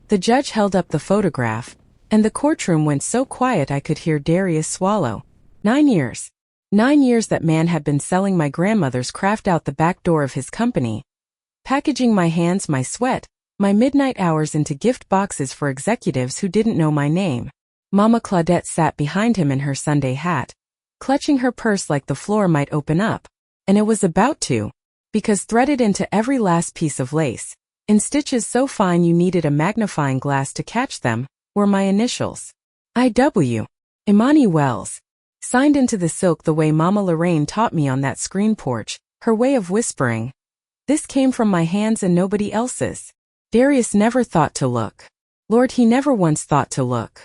The judge held up the photograph, and the courtroom went so quiet I could hear Darius swallow. 9 years. 9 years that man had been selling my grandmother's craft out the back door of his company, packaging my hands, my sweat, my midnight hours into gift boxes for executives who didn't know my name. Mama Claudette sat behind him in her Sunday hat, clutching her purse like the floor might open up. And it was about to, because threaded into every last piece of lace, in stitches so fine you needed a magnifying glass to catch them, were my initials. I.W. Imani Wells. Signed into the silk the way Mama Lorraine taught me on that screen porch, her way of whispering. This came from my hands and nobody else's. Darius never thought to look. Lord, he never once thought to look.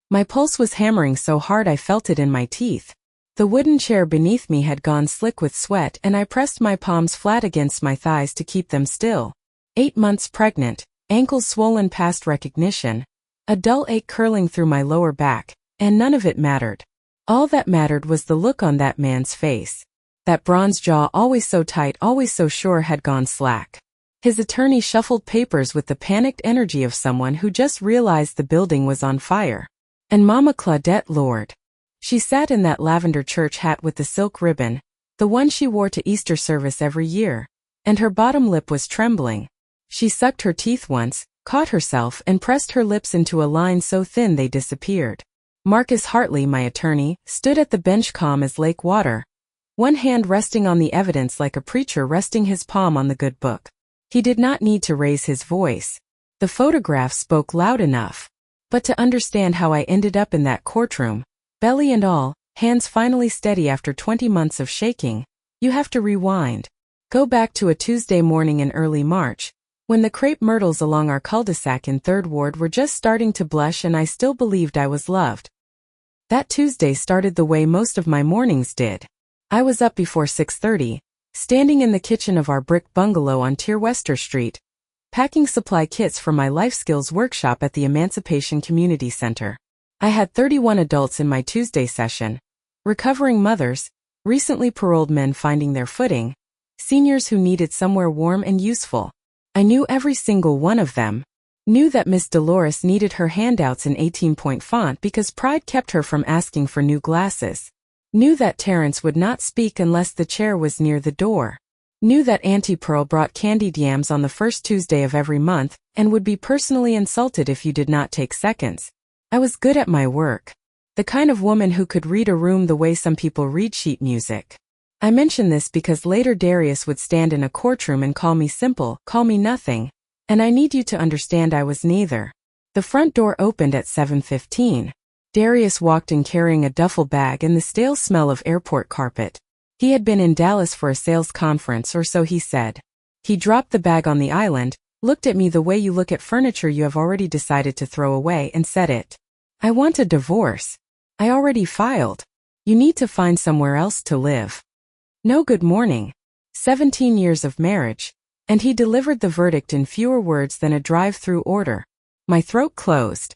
My pulse was hammering so hard I felt it in my teeth. The wooden chair beneath me had gone slick with sweat and I pressed my palms flat against my thighs to keep them still. 8 months pregnant, ankles swollen past recognition, a dull ache curling through my lower back, and none of it mattered. All that mattered was the look on that man's face. That bronze jaw, always so tight, always so sure, had gone slack. His attorney shuffled papers with the panicked energy of someone who just realized the building was on fire. And Mama Claudette, Lord. She sat in that lavender church hat with the silk ribbon, the one she wore to Easter service every year, and her bottom lip was trembling. She sucked her teeth once, caught herself, and pressed her lips into a line so thin they disappeared. Marcus Hartley, my attorney, stood at the bench calm as lake water, one hand resting on the evidence like a preacher resting his palm on the good book. He did not need to raise his voice. The photograph spoke loud enough. But to understand how I ended up in that courtroom, belly and all, hands finally steady after 20 months of shaking, you have to rewind. Go back to a Tuesday morning in early March, when the crepe myrtles along our cul-de-sac in 3rd Ward were just starting to blush and I still believed I was loved. That Tuesday started the way most of my mornings did. I was up before 6:30, standing in the kitchen of our brick bungalow on Tierwester Street, packing supply kits for my life skills workshop at the Emancipation Community Center. I had 31 adults in my Tuesday session, recovering mothers, recently paroled men finding their footing, seniors who needed somewhere warm and useful. I knew every single one of them. Knew that Miss Dolores needed her handouts in 18-point font because pride kept her from asking for new glasses. Knew that Terrence would not speak unless the chair was near the door. Knew that Auntie Pearl brought candied yams on the first Tuesday of every month and would be personally insulted if you did not take seconds. I was good at my work. The kind of woman who could read a room the way some people read sheet music. I mention this because later Darius would stand in a courtroom and call me simple, call me nothing, and I need you to understand I was neither. The front door opened at 7:15. Darius walked in carrying a duffel bag and the stale smell of airport carpet. He had been in Dallas for a sales conference, or so he said. He dropped the bag on the island, looked at me the way you look at furniture you have already decided to throw away, and said it. I want a divorce. I already filed. You need to find somewhere else to live. No good morning. 17 years of marriage. And he delivered the verdict in fewer words than a drive-through order. My throat closed.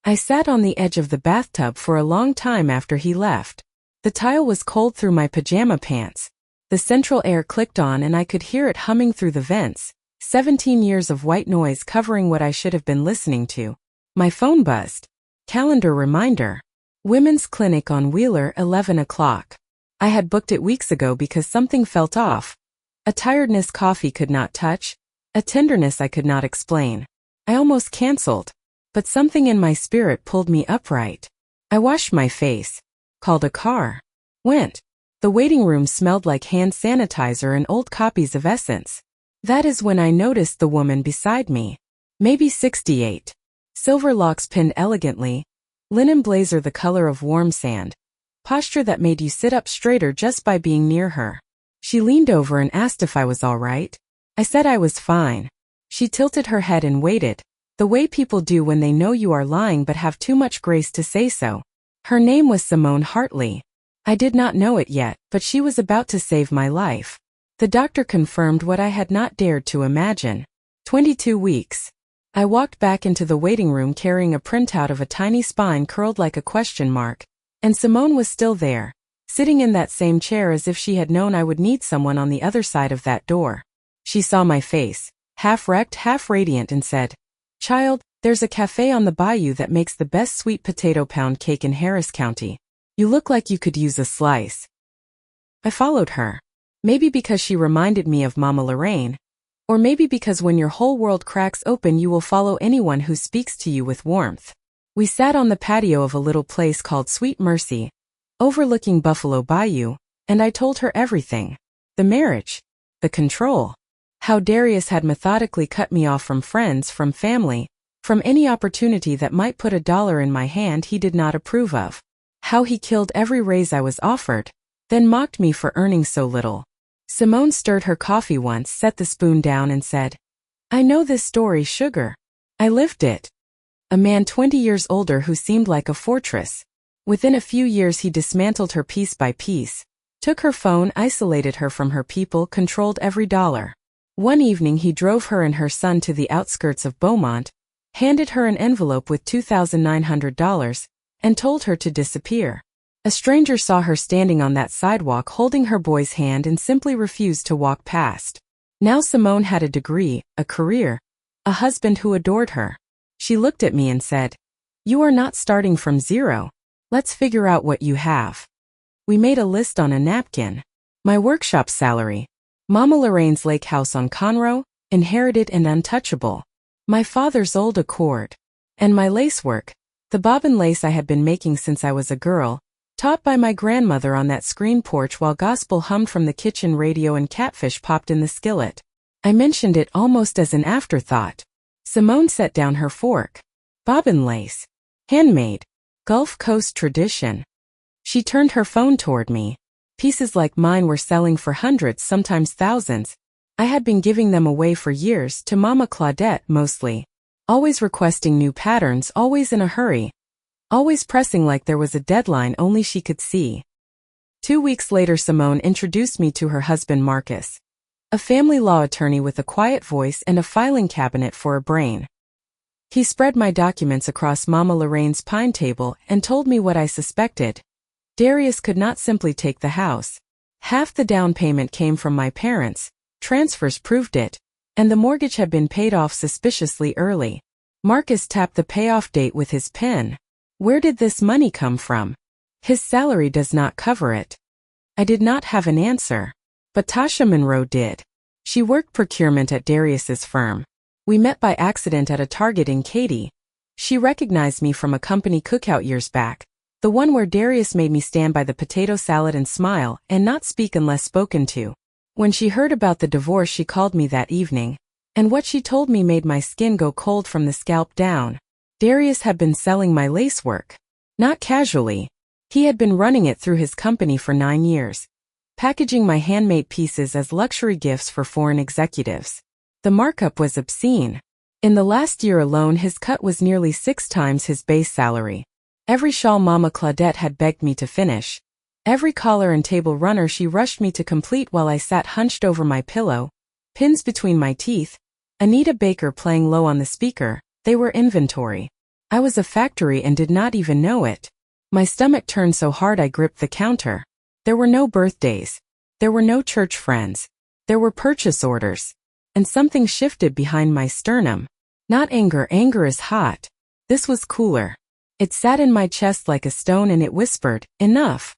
I sat on the edge of the bathtub for a long time after he left. The tile was cold through my pajama pants. The central air clicked on and I could hear it humming through the vents. 17 years of white noise covering what I should have been listening to. My phone buzzed. Calendar reminder. Women's clinic on Wheeler, 11 o'clock. I had booked it weeks ago because something felt off. A tiredness coffee could not touch. A tenderness I could not explain. I almost canceled. But something in my spirit pulled me upright. I washed my face. Called a car. Went. The waiting room smelled like hand sanitizer and old copies of Essence. That is when I noticed the woman beside me. Maybe 68. Silver locks pinned elegantly. Linen blazer the color of warm sand. Posture that made you sit up straighter just by being near her. She leaned over and asked if I was all right. I said I was fine. She tilted her head and waited, the way people do when they know you are lying but have too much grace to say so. Her name was Simone Hartley. I did not know it yet, but she was about to save my life. The doctor confirmed what I had not dared to imagine. 22 weeks. I walked back into the waiting room carrying a printout of a tiny spine curled like a question mark. And Simone was still there, sitting in that same chair as if she had known I would need someone on the other side of that door. She saw my face, half wrecked, half radiant, and said, Child, there's a cafe on the bayou that makes the best sweet potato pound cake in Harris County. You look like you could use a slice. I followed her. Maybe because she reminded me of Mama Lorraine, or maybe because when your whole world cracks open you will follow anyone who speaks to you with warmth. We sat on the patio of a little place called Sweet Mercy, overlooking Buffalo Bayou, and I told her everything. The marriage. The control. How Darius had methodically cut me off from friends, from family, from any opportunity that might put $1 in my hand he did not approve of. How he killed every raise I was offered, then mocked me for earning so little. Simone stirred her coffee once, set the spoon down and said, "I know this story, sugar. I lived it." A man 20 years older who seemed like a fortress. Within a few years he dismantled her piece by piece, took her phone, isolated her from her people, controlled every dollar. One evening he drove her and her son to the outskirts of Beaumont, handed her an envelope with $2,900, and told her to disappear. A stranger saw her standing on that sidewalk holding her boy's hand and simply refused to walk past. Now Simone had a degree, a career, a husband who adored her. She looked at me and said, "You are not starting from zero. Let's figure out what you have." We made a list on a napkin. My workshop salary. Mama Lorraine's lake house on Conroe, inherited and untouchable. My father's old Accord. And my lacework, the bobbin lace I had been making since I was a girl, taught by my grandmother on that screen porch while gospel hummed from the kitchen radio and catfish popped in the skillet. I mentioned it almost as an afterthought. Simone set down her fork. Bobbin lace. Handmade. Gulf Coast tradition. She turned her phone toward me. Pieces like mine were selling for hundreds, sometimes thousands. I had been giving them away for years, to Mama Claudette mostly. Always requesting new patterns, always in a hurry. Always pressing like there was a deadline only she could see. 2 weeks later Simone introduced me to her husband Marcus. A family law attorney with a quiet voice and a filing cabinet for a brain. He spread my documents across Mama Lorraine's pine table and told me what I suspected. Darius could not simply take the house. Half the down payment came from my parents, transfers proved it, and the mortgage had been paid off suspiciously early. Marcus tapped the payoff date with his pen. Where did this money come from? His salary does not cover it. I did not have an answer. But Tasha Monroe did. She worked procurement at Darius's firm. We met by accident at a Target in Katy. She recognized me from a company cookout years back, the one where Darius made me stand by the potato salad and smile and not speak unless spoken to. When she heard about the divorce she called me that evening, and what she told me made my skin go cold from the scalp down. Darius had been selling my lacework. Not casually. He had been running it through his company for 9 years, packaging my handmade pieces as luxury gifts for foreign executives. The markup was obscene. In the last year alone his cut was nearly 6 times his base salary. Every shawl Mama Claudette had begged me to finish. Every collar and table runner she rushed me to complete while I sat hunched over my pillow, pins between my teeth, Anita Baker playing low on the speaker. They were inventory. I was a factory and did not even know it. My stomach turned so hard I gripped the counter. There were no birthdays. There were no church friends. There were purchase orders. And something shifted behind my sternum. Not anger, anger is hot. This was cooler. It sat in my chest like a stone and it whispered, "Enough."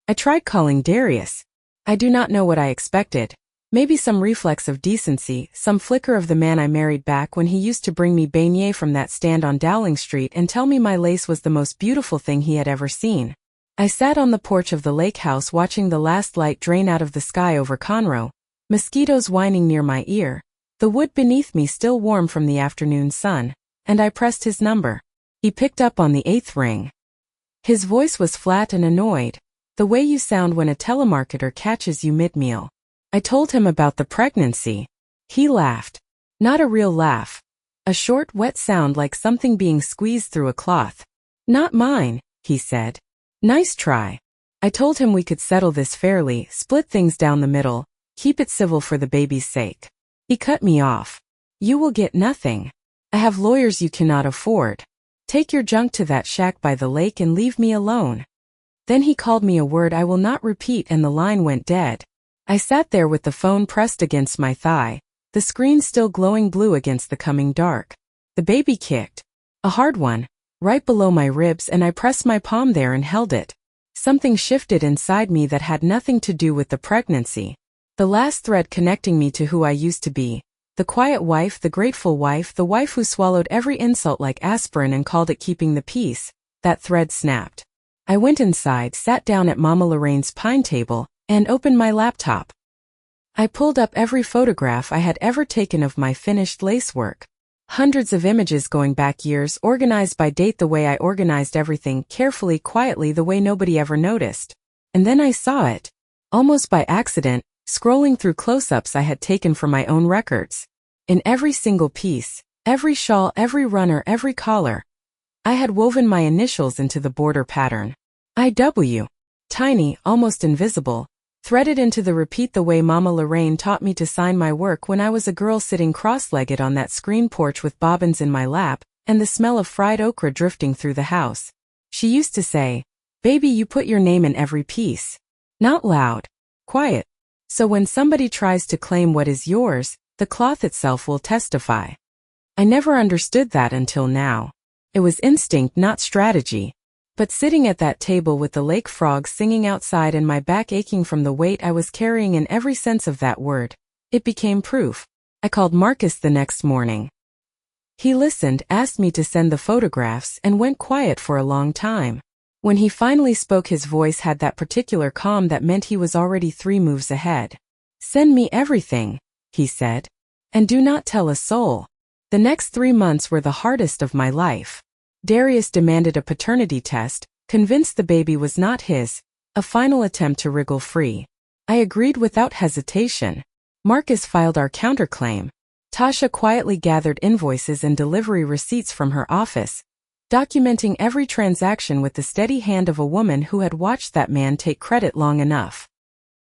I tried calling Darius. I do not know what I expected. Maybe some reflex of decency, some flicker of the man I married back when he used to bring me beignets from that stand on Dowling Street and tell me my lace was the most beautiful thing he had ever seen. I sat on the porch of the lake house watching the last light drain out of the sky over Conroe, mosquitoes whining near my ear, the wood beneath me still warm from the afternoon sun, and I pressed his number. He picked up on the 8th ring. His voice was flat and annoyed, the way you sound when a telemarketer catches you mid-meal. I told him about the pregnancy. He laughed. Not a real laugh. A short, wet sound like something being squeezed through a cloth. "Not mine," he said. "Nice try." I told him we could settle this fairly, split things down the middle, keep it civil for the baby's sake. He cut me off. "You will get nothing. I have lawyers you cannot afford. Take your junk to that shack by the lake and leave me alone." Then he called me a word I will not repeat and the line went dead. I sat there with the phone pressed against my thigh, the screen still glowing blue against the coming dark. The baby kicked. A hard one, right below my ribs, and I pressed my palm there and held it. Something shifted inside me that had nothing to do with the pregnancy. The last thread connecting me to who I used to be. The quiet wife, the grateful wife, the wife who swallowed every insult like aspirin and called it keeping the peace. That thread snapped. I went inside, sat down at Mama Lorraine's pine table, and opened my laptop. I pulled up every photograph I had ever taken of my finished lacework. Hundreds of images going back years, organized by date the way I organized everything, carefully, quietly, the way nobody ever noticed. And then I saw it. Almost by accident, scrolling through close-ups I had taken from my own records. In every single piece, every shawl, every runner, every collar, I had woven my initials into the border pattern. IW. Tiny, almost invisible, threaded into the repeat the way Mama Lorraine taught me to sign my work when I was a girl sitting cross-legged on that screen porch with bobbins in my lap, and the smell of fried okra drifting through the house. She used to say, "Baby, you put your name in every piece." Not loud. Quiet. So when somebody tries to claim what is yours, the cloth itself will testify. I never understood that until now. It was instinct, not strategy. But sitting at that table with the lake frogs singing outside and my back aching from the weight I was carrying in every sense of that word, it became proof. I called Marcus the next morning. He listened, asked me to send the photographs, and went quiet for a long time. When he finally spoke, his voice had that particular calm that meant he was already 3 moves ahead. "Send me everything," he said. "And do not tell a soul." The next 3 months were the hardest of my life. Darius demanded a paternity test, convinced the baby was not his, a final attempt to wriggle free. I agreed without hesitation. Marcus filed our counterclaim. Tasha quietly gathered invoices and delivery receipts from her office, documenting every transaction with the steady hand of a woman who had watched that man take credit long enough.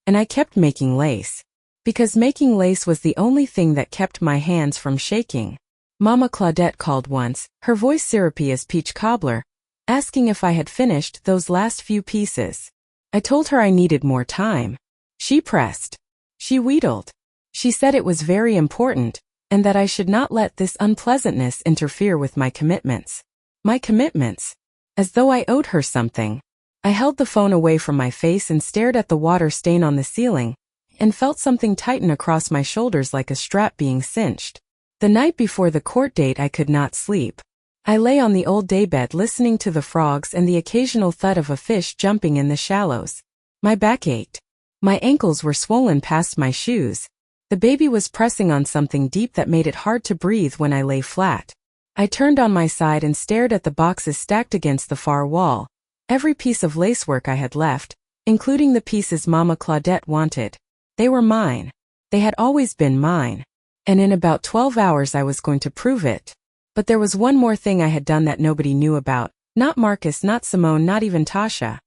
And I kept making lace. Because making lace was the only thing that kept my hands from shaking. Mama Claudette called once, her voice syrupy as peach cobbler, asking if I had finished those last few pieces. I told her I needed more time. She pressed. She wheedled. She said it was very important, and that I should not let this unpleasantness interfere with my commitments. My commitments. As though I owed her something. I held the phone away from my face and stared at the water stain on the ceiling, and felt something tighten across my shoulders like a strap being cinched. The night before the court date I could not sleep. I lay on the old daybed listening to the frogs and the occasional thud of a fish jumping in the shallows. My back ached. My ankles were swollen past my shoes. The baby was pressing on something deep that made it hard to breathe when I lay flat. I turned on my side and stared at the boxes stacked against the far wall. Every piece of lacework I had left, including the pieces Mama Claudette wanted. They were mine. They had always been mine. And in about 12 hours I was going to prove it. But there was one more thing I had done that nobody knew about. Not Marcus, not Simone, not even Tasha.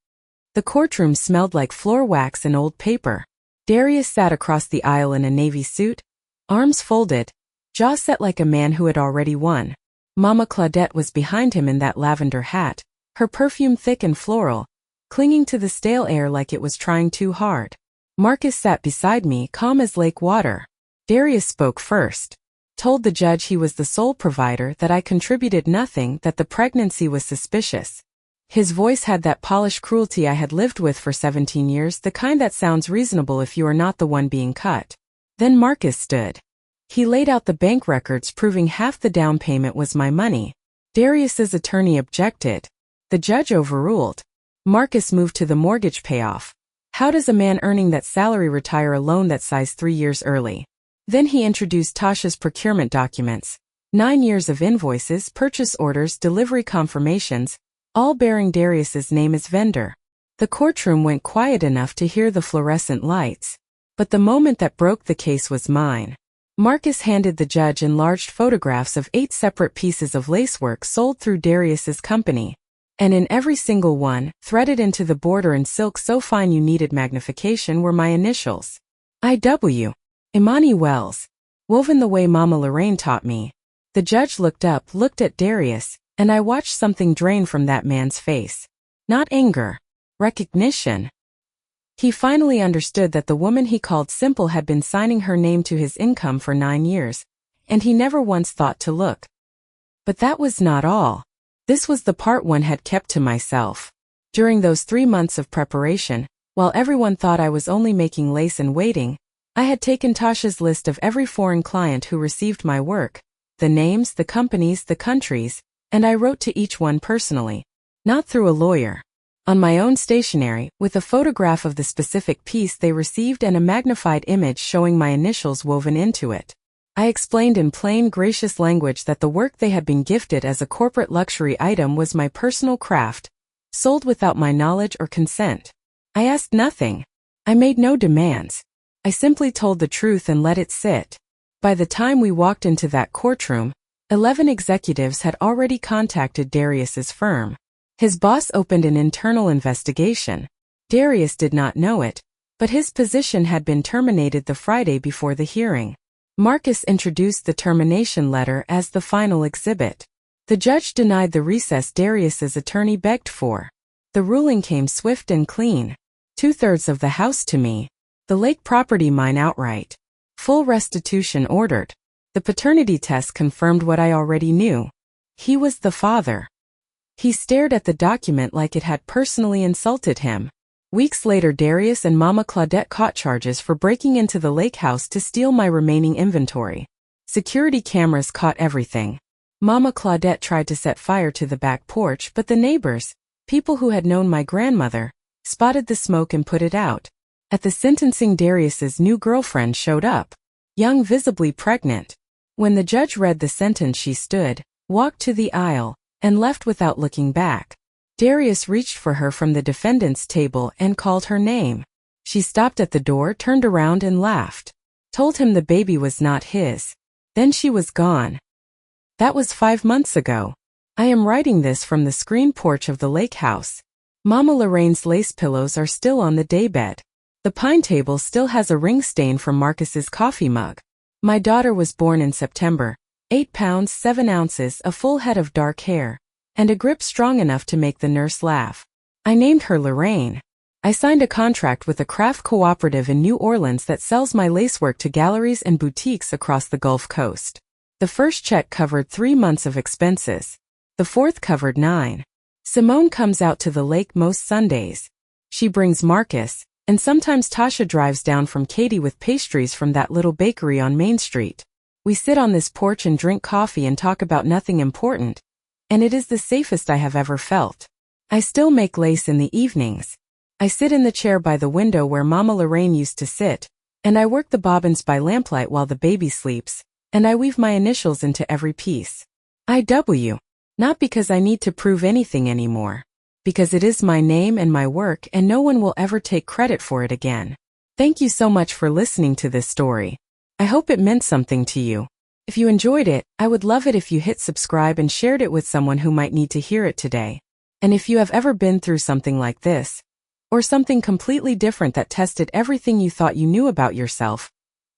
The courtroom smelled like floor wax and old paper. Darius sat across the aisle in a navy suit, arms folded, jaw set like a man who had already won. Mama Claudette was behind him in that lavender hat, her perfume thick and floral, clinging to the stale air like it was trying too hard. Marcus sat beside me, calm as lake water. Darius spoke first. Told the judge he was the sole provider, that I contributed nothing, that the pregnancy was suspicious. His voice had that polished cruelty I had lived with for 17 years, the kind that sounds reasonable if you are not the one being cut. Then Marcus stood. He laid out the bank records proving half the down payment was my money. Darius's attorney objected. The judge overruled. Marcus moved to the mortgage payoff. How does a man earning that salary retire a loan that size 3 years early? Then he introduced Tasha's procurement documents. 9 years of invoices, purchase orders, delivery confirmations, all bearing Darius's name as vendor. The courtroom went quiet enough to hear the fluorescent lights. But the moment that broke the case was mine. Marcus handed the judge enlarged photographs of 8 separate pieces of lacework sold through Darius's company. And in every single one, threaded into the border in silk so fine you needed magnification, were my initials. I.W. Imani Wells. Woven the way Mama Lorraine taught me. The judge looked up, looked at Darius, and I watched something drain from that man's face. Not anger. Recognition. He finally understood that the woman he called Simple had been signing her name to his income for 9 years, and he never once thought to look. But that was not all. This was the part one had kept to myself. During those 3 months of preparation, while everyone thought I was only making lace and waiting, I had taken Tasha's list of every foreign client who received my work, the names, the companies, the countries, and I wrote to each one personally. Not through a lawyer. On my own stationery, with a photograph of the specific piece they received and a magnified image showing my initials woven into it. I explained in plain, gracious language that the work they had been gifted as a corporate luxury item was my personal craft, sold without my knowledge or consent. I asked nothing. I made no demands. I simply told the truth and let it sit. By the time we walked into that courtroom, 11 executives had already contacted Darius's firm. His boss opened an internal investigation. Darius did not know it, but his position had been terminated the Friday before the hearing. Marcus introduced the termination letter as the final exhibit. The judge denied the recess Darius's attorney begged for. The ruling came swift and clean. 2/3 of the house to me. The lake property mine outright. Full restitution ordered. The paternity test confirmed what I already knew. He was the father. He stared at the document like it had personally insulted him. Weeks later, Darius and Mama Claudette caught charges for breaking into the lake house to steal my remaining inventory. Security cameras caught everything. Mama Claudette tried to set fire to the back porch, but the neighbors, people who had known my grandmother, spotted the smoke and put it out. At the sentencing, Darius's new girlfriend showed up, young, visibly pregnant. When the judge read the sentence, she stood, walked to the aisle, and left without looking back. Darius reached for her from the defendant's table and called her name. She stopped at the door, turned around and laughed. Told him the baby was not his. Then she was gone. That was 5 months ago. I am writing this from the screen porch of the lake house. Mama Lorraine's lace pillows are still on the daybed. The pine table still has a ring stain from Marcus's coffee mug. My daughter was born in September, 8 pounds 7 ounces, a full head of dark hair, and a grip strong enough to make the nurse laugh. I named her Lorraine. I signed a contract with a craft cooperative in New Orleans that sells my lacework to galleries and boutiques across the Gulf Coast. The first check covered 3 months of expenses. The fourth covered 9. Simone comes out to the lake most Sundays. She brings Marcus, and sometimes Tasha drives down from Katy with pastries from that little bakery on Main Street. We sit on this porch and drink coffee and talk about nothing important, and it is the safest I have ever felt. I still make lace in the evenings. I sit in the chair by the window where Mama Lorraine used to sit, and I work the bobbins by lamplight while the baby sleeps, and I weave my initials into every piece. IW. Not because I need to prove anything anymore. Because it is my name and my work, and no one will ever take credit for it again. Thank you so much for listening to this story. I hope it meant something to you. If you enjoyed it, I would love it if you hit subscribe and shared it with someone who might need to hear it today. And if you have ever been through something like this, or something completely different that tested everything you thought you knew about yourself,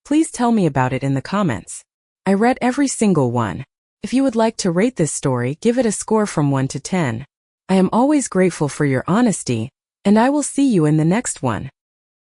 please tell me about it in the comments. I read every single one. If you would like to rate this story, give it a score from 1 to 10. I am always grateful for your honesty, and I will see you in the next one.